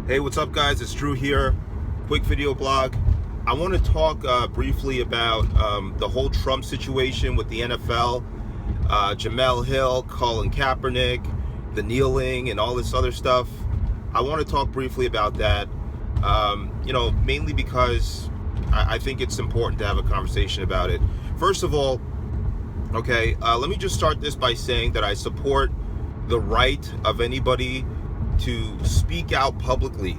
Hey, what's up, guys? It's Drew here. Quick video blog. I want to talk briefly about the whole Trump situation with the NFL, Jamel Hill, Colin Kaepernick, the kneeling, and all this other stuff. I want to talk briefly about that, mainly because I think it's important to have a conversation about it. First of all, let me just start this by saying that I support the right of anybody to speak out publicly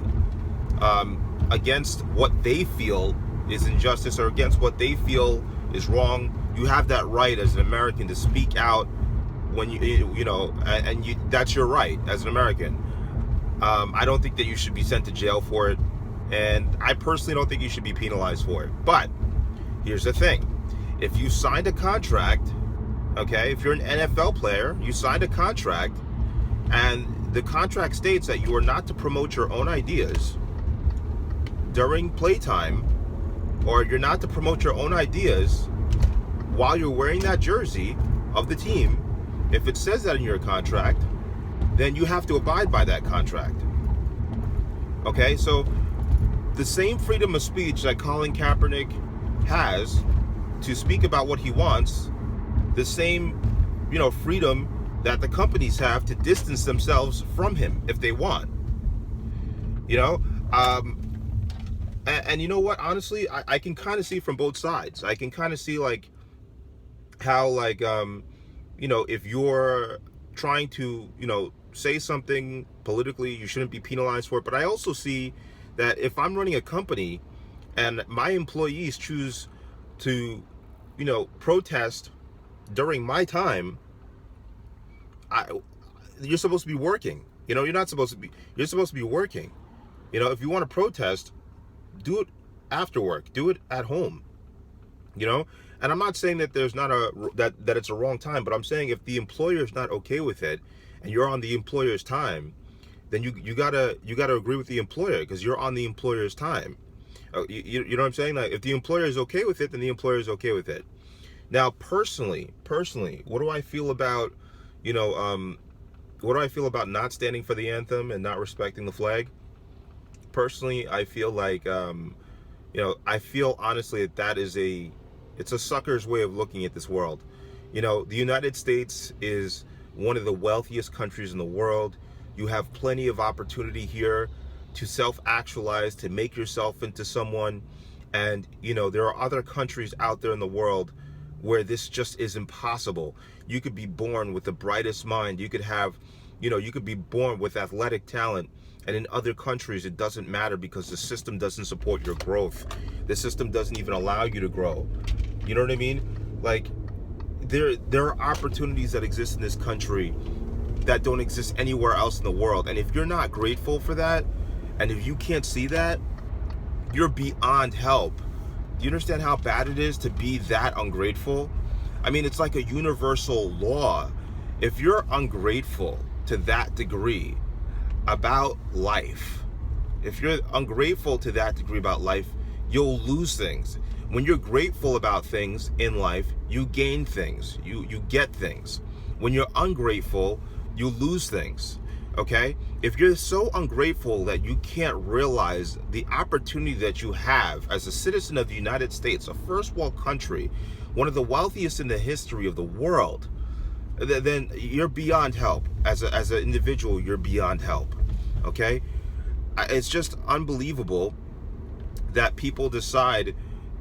against what they feel is injustice or against what they feel is wrong. You have that right as an American to speak out when that's your right as an American. I don't think that you should be sent to jail for it, and I personally don't think you should be penalized for it. But here's the thing: if you signed a contract, if you're an NFL player, you signed a contract, and the contract states that you are not to promote your own ideas during playtime, or you're not to promote your own ideas while you're wearing that jersey of the team. If it says that in your contract, then you have to abide by that contract. Okay, so the same freedom of speech that Colin Kaepernick has to speak about what he wants, the same, freedom that the companies have to distance themselves from him if they want. And you know what? Honestly, I can kind of see from both sides. I can kind of see how if you're trying to say something politically, you shouldn't be penalized for it. But I also see that if I'm running a company and my employees choose to protest during my time, you're supposed to be working. You're not supposed to be. You're supposed to be working. If you want to protest, do it after work. Do it at home. And I'm not saying that there's not that it's a wrong time, but I'm saying if the employer is not okay with it, and you're on the employer's time, then you gotta agree with the employer because you're on the employer's time. You know what I'm saying? Like, if the employer is okay with it, then the employer is okay with it. Now, personally, what do I feel about what do I feel about not standing for the anthem and not respecting the flag? Personally, I feel like, I feel honestly that it's a sucker's way of looking at this world. The United States is one of the wealthiest countries in the world. You have plenty of opportunity here to self-actualize, to make yourself into someone. And, there are other countries out there in the world where this just is impossible. You could be born with the brightest mind. You could have, you could be born with athletic talent. And in other countries, it doesn't matter because the system doesn't support your growth. The system doesn't even allow you to grow. You know what I mean? Like, there are opportunities that exist in this country that don't exist anywhere else in the world. And if you're not grateful for that, and if you can't see that, you're beyond help. Do you understand how bad it is to be that ungrateful? I mean, it's like a universal law. If you're ungrateful to that degree about life, if you're ungrateful to that degree about life, you'll lose things. When you're grateful about things in life, you gain things, you get things. When you're ungrateful, you lose things. Okay? If you're so ungrateful that you can't realize the opportunity that you have as a citizen of the United States, a first world country, one of the wealthiest in the history of the world, then you're beyond help. As an individual, you're beyond help. Okay? It's just unbelievable that people decide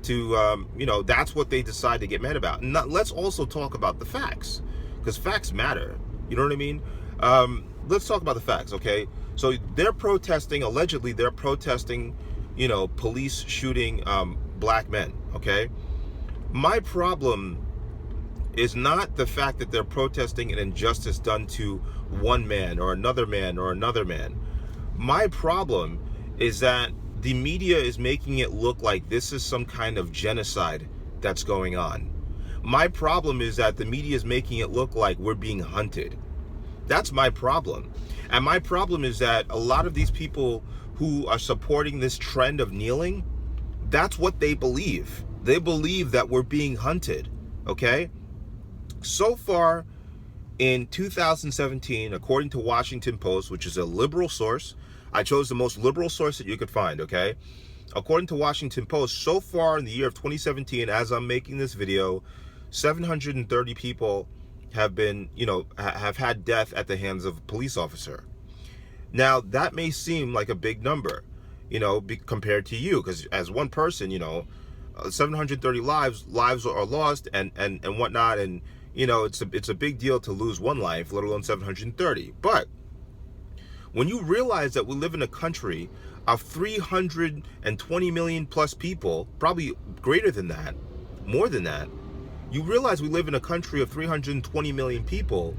to, that's what they decide to get mad about. And let's also talk about the facts, because facts matter. You know what I mean? Let's talk about the facts, okay? So allegedly they're protesting, police shooting black men, okay? My problem is not the fact that they're protesting an injustice done to one man or another man or another man. My problem is that the media is making it look like this is some kind of genocide that's going on. My problem is that the media is making it look like we're being hunted. That's my problem. And my problem is that a lot of these people who are supporting this trend of kneeling, that's what they believe. They believe that we're being hunted, okay? So far in 2017, according to Washington Post, which is a liberal source, I chose the most liberal source that you could find, okay? According to Washington Post, so far in the year of 2017, as I'm making this video, 730 people have been, have had death at the hands of a police officer. Now, that may seem like a big number, compared to you, because as one person, 730 lives are lost and whatnot, and it's a big deal to lose one life, let alone 730. But when you realize that we live in a country of 320 million plus people, probably greater than that, more than that, you realize we live in a country of 320 million people,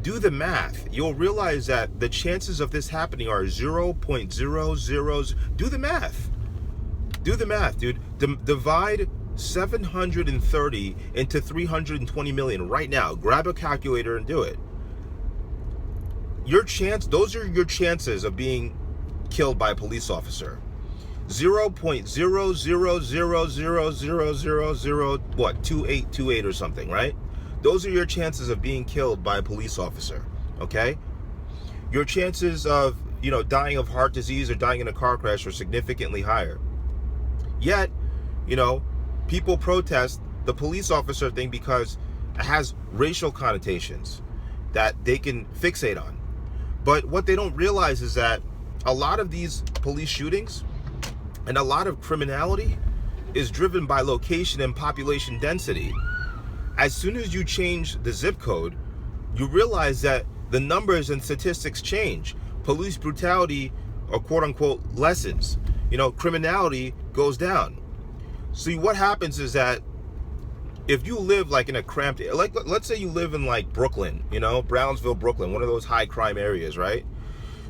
do the math. You'll realize that the chances of this happening are 0.00. Do the math. Do the math, dude. Divide 730 into 320 million right now. Grab a calculator and do it. Those are your chances of being killed by a police officer. 0.0000000 or something, right? Those are your chances of being killed by a police officer, okay? Your chances of, dying of heart disease or dying in a car crash are significantly higher. Yet, people protest the police officer thing because it has racial connotations that they can fixate on. But what they don't realize is that a lot of these police shootings and a lot of criminality is driven by location and population density. As soon as you change the zip code, you realize that the numbers and statistics change. Police brutality, or quote unquote, lessens. Criminality goes down. See, what happens is that if you live like in a cramped, let's say you live in like Brooklyn, Brownsville, Brooklyn, one of those high crime areas, right?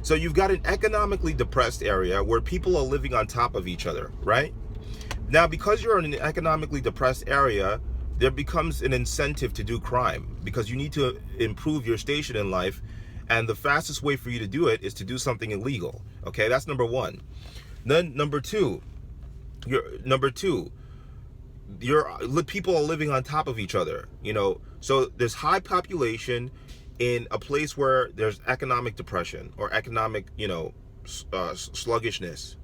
So you've got an economically depressed area where people are living on top of each other, right? Now, because you're in an economically depressed area, there becomes an incentive to do crime because you need to improve your station in life, and the fastest way for you to do it is to do something illegal. Okay, that's number one. Then number two, people are living on top of each other. So there's high population in a place where there's economic depression or economic, sluggishness.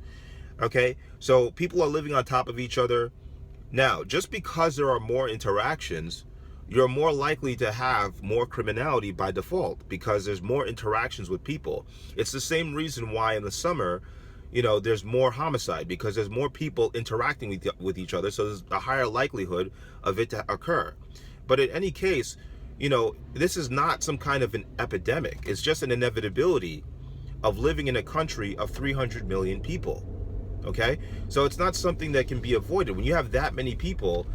Okay, so people are living on top of each other. Now, just because there are more interactions, you're more likely to have more criminality by default because there's more interactions with people. It's the same reason why in the summer, there's more homicide, because there's more people interacting with each other, so there's a higher likelihood of it to occur. But in any case, this is not some kind of an epidemic. It's just an inevitability of living in a country of 300 million people. Okay, so it's not something that can be avoided. When you have that many people,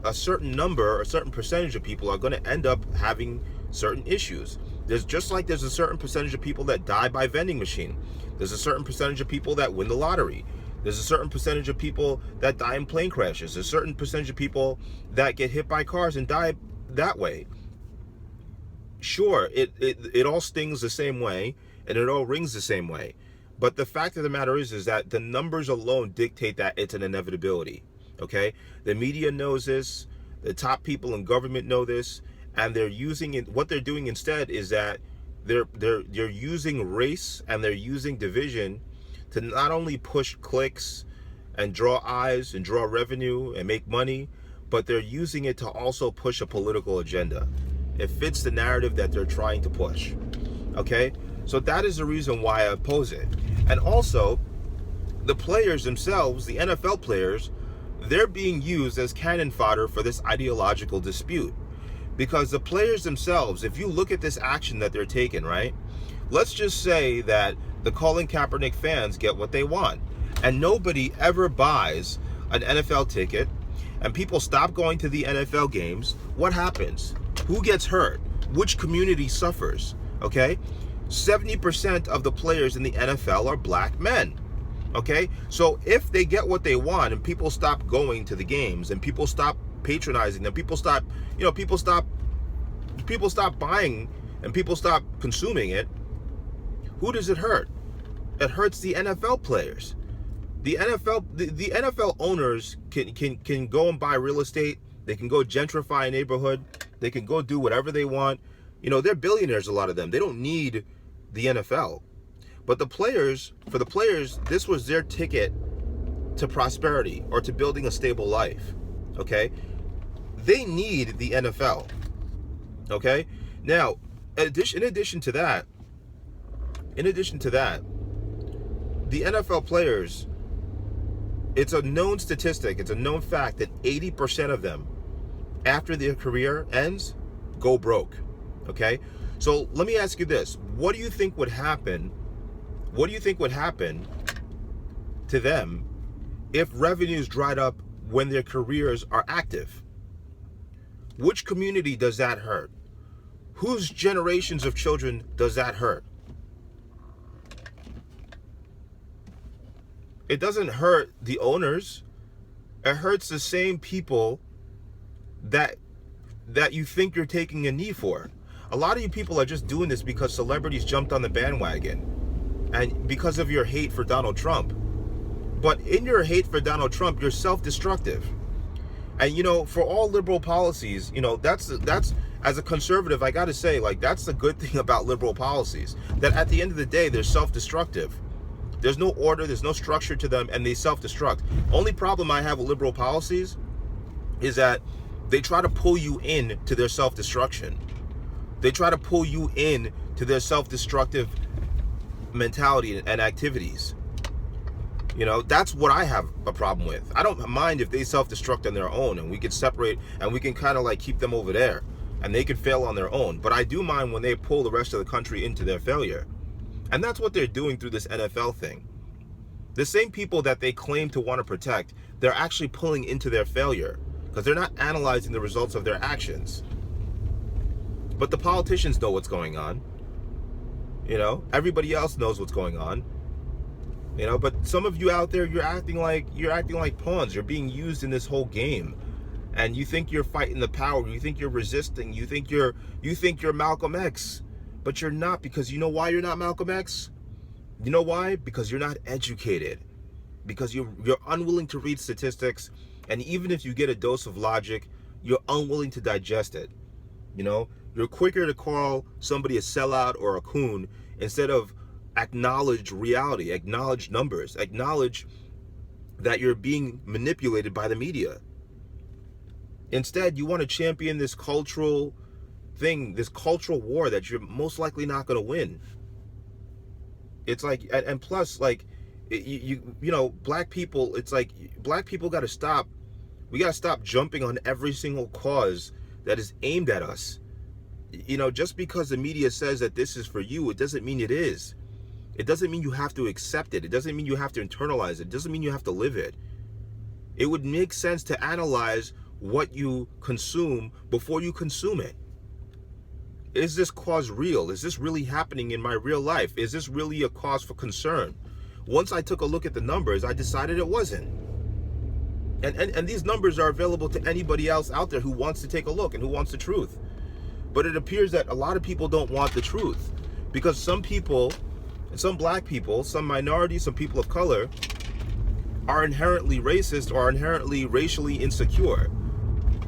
a certain number, a certain percentage of people are going to end up having certain issues. There's a certain percentage of people that die by vending machine. There's a certain percentage of people that win the lottery. There's a certain percentage of people that die in plane crashes. There's a certain percentage of people that get hit by cars and die that way. Sure, it all stings the same way and it all rings the same way. But the fact of the matter is that the numbers alone dictate that it's an inevitability. Okay, the media knows this, the top people in government know this, and they're using it. What they're doing instead is that they're using race and they're using division to not only push clicks and draw eyes and draw revenue and make money, but they're using it to also push a political agenda. It fits the narrative that they're trying to push. Okay, so that is the reason why I oppose it. And also, the players themselves, the NFL players, they're being used as cannon fodder for this ideological dispute. Because the players themselves, if you look at this action that they're taking, right? Let's just say that the Colin Kaepernick fans get what they want, and nobody ever buys an NFL ticket, and people stop going to the NFL games. What happens? Who gets hurt? Which community suffers? Okay? 70% of the players in the NFL are black men. Okay? So if they get what they want and people stop going to the games and people stop patronizing them, people stop buying and people stop consuming it, who does it hurt? It hurts the NFL players. The NFL owners can go and buy real estate. They can go gentrify a neighborhood. They can go do whatever they want. They're billionaires, a lot of them. They don't need the NFL. But for the players, this was their ticket to prosperity or to building a stable life. Okay? They need the NFL. Okay? Now, in addition to that, the NFL players, it's a known statistic, it's a known fact that 80% of them, after their career ends, go broke. Okay? So let me ask you this. What do you think would happen? What do you think would happen to them if revenues dried up when their careers are active? Which community does that hurt? Whose generations of children does that hurt? It doesn't hurt the owners. It hurts the same people that you think you're taking a knee for. A lot of you people are just doing this because celebrities jumped on the bandwagon and because of your hate for Donald Trump. But in your hate for Donald Trump, you're self-destructive. And, you know, for all liberal policies, you know, that's as a conservative, I got to say, like, that's the good thing about liberal policies, that at the end of the day, they're self-destructive. There's no order, there's no structure to them, and they self-destruct. Only problem I have with liberal policies is that they try to pull you in to their self-destruction. They try to pull you in to their self-destructive mentality and activities. You know, that's what I have a problem with. I don't mind if they self-destruct on their own and we can separate and we can kind of like keep them over there and they can fail on their own. But I do mind when they pull the rest of the country into their failure. And that's what they're doing through this NFL thing. The same people that they claim to want to protect, they're actually pulling into their failure because they're not analyzing the results of their actions. But the politicians know what's going on. You know, everybody else knows what's going on. You know, but some of you out there, you're acting like pawns. You're being used in this whole game. And you think you're fighting the power. You think you're resisting. You think you're Malcolm X. But you're not, because you know why you're not Malcolm X? You know why? Because you're not educated. Because you're unwilling to read statistics. And even if you get a dose of logic, you're unwilling to digest it. You know, you're quicker to call somebody a sellout or a coon instead of acknowledge reality, acknowledge numbers, acknowledge that you're being manipulated by the media. Instead, you want to champion this cultural thing, this cultural war that you're most likely not going to win. It's like, and plus, like, you know, black people, it's like, black people got to stop. We got to stop jumping on every single cause that is aimed at us. You know, just because the media says that this is for you, it doesn't mean it is. It doesn't mean you have to accept it. It doesn't mean you have to internalize it. It doesn't mean you have to live it. It would make sense to analyze what you consume before you consume it. Is this cause real? Is this really happening in my real life? Is this really a cause for concern? Once I took a look at the numbers, I decided it wasn't. And these numbers are available to anybody else out there who wants to take a look and who wants the truth. But it appears that a lot of people don't want the truth because some people, some black people, some minorities, some people of color are inherently racist or inherently racially insecure.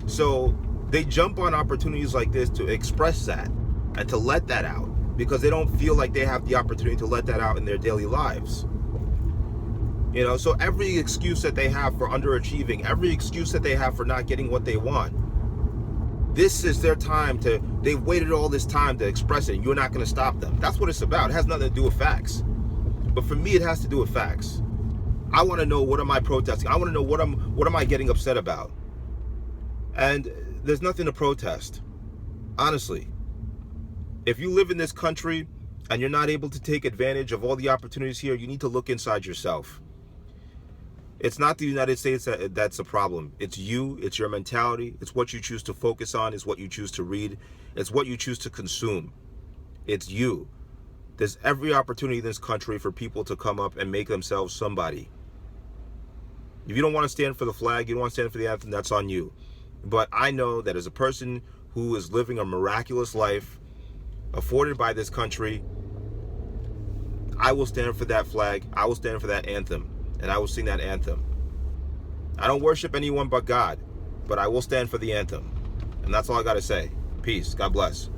So they jump on opportunities like this to express that and to let that out because they don't feel like they have the opportunity to let that out in their daily lives. You know, so every excuse that they have for underachieving, every excuse that they have for not getting what they want, this is their time to, they've waited all this time to express it. You're not going to stop them. That's what it's about. It has nothing to do with facts. But for me, it has to do with facts. I want to know, what am I protesting? I want to know what am I getting upset about? And there's nothing to protest. Honestly, if you live in this country and you're not able to take advantage of all the opportunities here, you need to look inside yourself. It's not the United States that's a problem. It's you, it's your mentality, it's what you choose to focus on, it's what you choose to read, it's what you choose to consume. It's you. There's every opportunity in this country for people to come up and make themselves somebody. If you don't want to stand for the flag, you don't want to stand for the anthem, that's on you. But I know that as a person who is living a miraculous life afforded by this country, I will stand for that flag, I will stand for that anthem. And I will sing that anthem. I don't worship anyone but God, but I will stand for the anthem. And that's all I got to say. Peace. God bless.